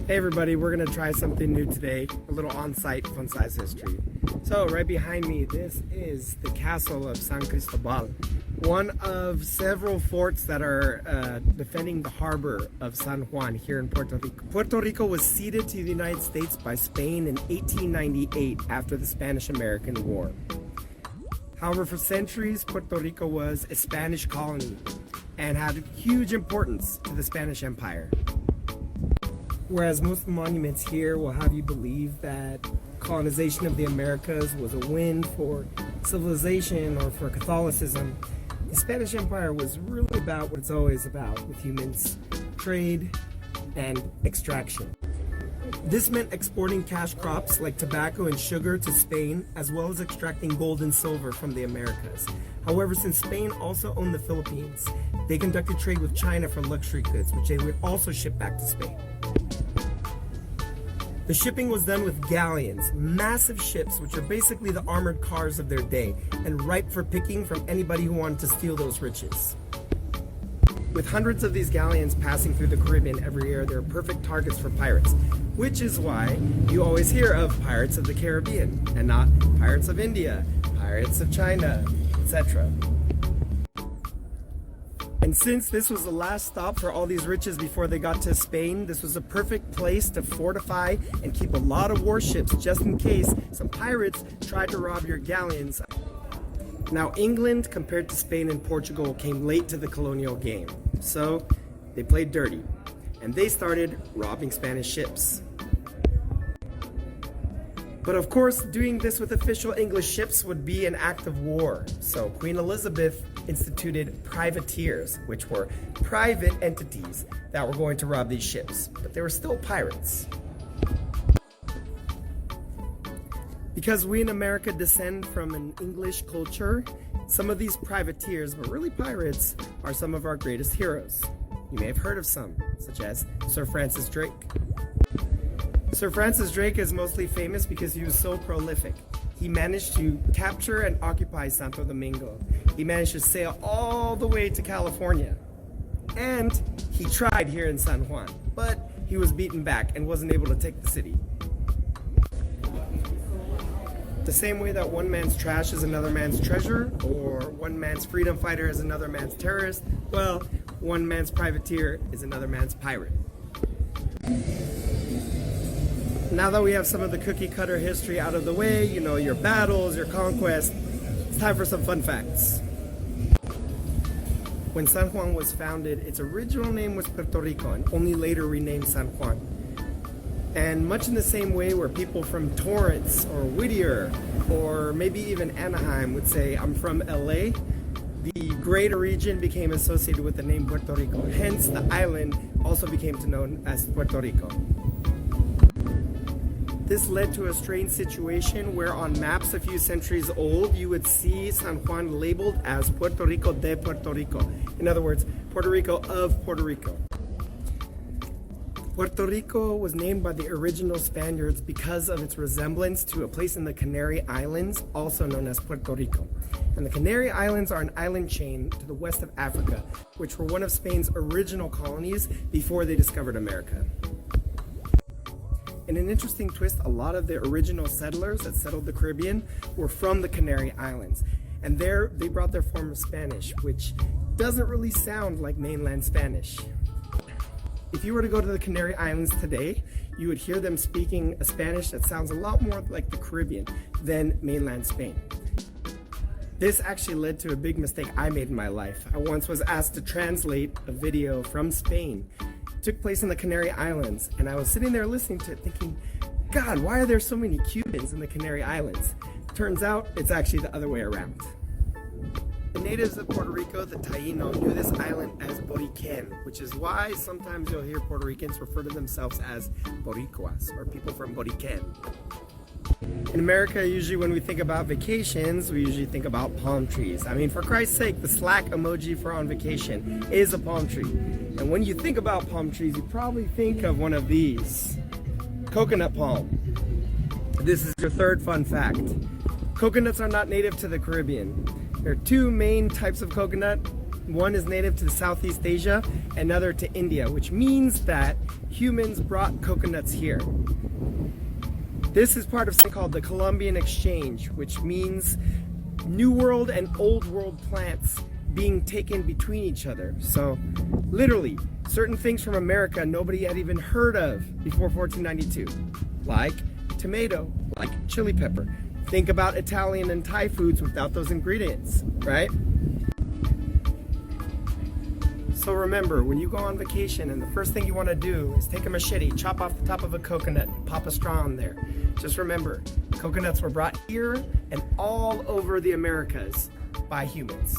Hey everybody, we're gonna try something new today, a little on-site fun size history. So right behind me, this is the castle of San Cristobal, one of several forts that are defending the harbor of San Juan here in Puerto Rico. Puerto Rico was ceded to the United States by Spain in 1898 after the Spanish-American War. However, for centuries, Puerto Rico was a Spanish colony and had huge importance to the Spanish Empire. Whereas most of the monuments here will have you believe that colonization of the Americas was a win for civilization or for Catholicism, the Spanish Empire was really about what it's always about with humans: trade and extraction. This meant exporting cash crops like tobacco and sugar to Spain, as well as extracting gold and silver from the Americas. However, since Spain also owned the Philippines, they conducted trade with China for luxury goods, which they would also ship back to Spain. The shipping was done with galleons, massive ships which are basically the armored cars of their day and ripe for picking from anybody who wanted to steal those riches. With hundreds of these galleons passing through the Caribbean every year, they're perfect targets for pirates, which is why you always hear of Pirates of the Caribbean and not Pirates of India, Pirates of China, etc. And since this was the last stop for all these riches before they got to Spain, this was a perfect place to fortify and keep a lot of warships just in case some pirates tried to rob your galleons. Now, England, compared to Spain and Portugal, came late to the colonial game, so they played dirty, and they started robbing Spanish ships. But of course, doing this with official English ships would be an act of war. So Queen Elizabeth instituted privateers, which were private entities that were going to rob these ships, but they were still pirates. Because we in America descend from an English culture, some of these privateers, but really pirates, are some of our greatest heroes. You may have heard of some, such as Sir Francis Drake. Sir Francis Drake is mostly famous because he was so prolific. He managed to capture and occupy Santo Domingo. He managed to sail all the way to California. And he tried here in San Juan, but he was beaten back and wasn't able to take the city. The same way that one man's trash is another man's treasure, or one man's freedom fighter is another man's terrorist, well, one man's privateer is another man's pirate. Now that we have some of the cookie cutter history out of the way, you know, your battles, your conquests, it's time for some fun facts. When San Juan was founded, its original name was Puerto Rico and only later renamed San Juan. And much in the same way where people from Torrance or Whittier or maybe even Anaheim would say, I'm from LA, the greater region became associated with the name Puerto Rico. Hence, the island also became known as Puerto Rico. This led to a strange situation where on maps a few centuries old, you would see San Juan labeled as Puerto Rico de Puerto Rico. In other words, Puerto Rico of Puerto Rico. Puerto Rico was named by the original Spaniards because of its resemblance to a place in the Canary Islands, also known as Puerto Rico. And the Canary Islands are an island chain to the west of Africa, which were one of Spain's original colonies before they discovered America. In an interesting twist, a lot of the original settlers that settled the Caribbean were from the Canary Islands. And there they brought their form of Spanish, which doesn't really sound like mainland Spanish. If you were to go to the Canary Islands today, you would hear them speaking a Spanish that sounds a lot more like the Caribbean than mainland Spain. This actually led to a big mistake I made in my life. I once was asked to translate a video from Spain. It took place in the Canary Islands, and I was sitting there listening to it thinking, God, why are there so many Cubans in the Canary Islands? Turns out it's actually the other way around. The natives of Puerto Rico, the Taino, knew this island as Borican, which is why sometimes you'll hear Puerto Ricans refer to themselves as boricuas, or people from Borican. In America, usually when we think about vacations, we usually think about palm trees. I mean, for Christ's sake, the Slack emoji for on vacation is a palm tree. And when you think about palm trees, you probably think of one of these. Coconut palm. This is your third fun fact. Coconuts are not native to the Caribbean. There are two main types of coconut, One is native to Southeast Asia, another to India, which means that humans brought coconuts here. This is part of something called the Columbian Exchange, which means New World and Old World plants being taken between each other. So literally, certain things from America nobody had even heard of before 1492, like tomato, like chili pepper. Think about Italian and Thai foods without those ingredients, right? So remember, when you go on vacation and the first thing you want to do is take a machete, chop off the top of a coconut, and pop a straw in there. Just remember, coconuts were brought here and all over the Americas by humans.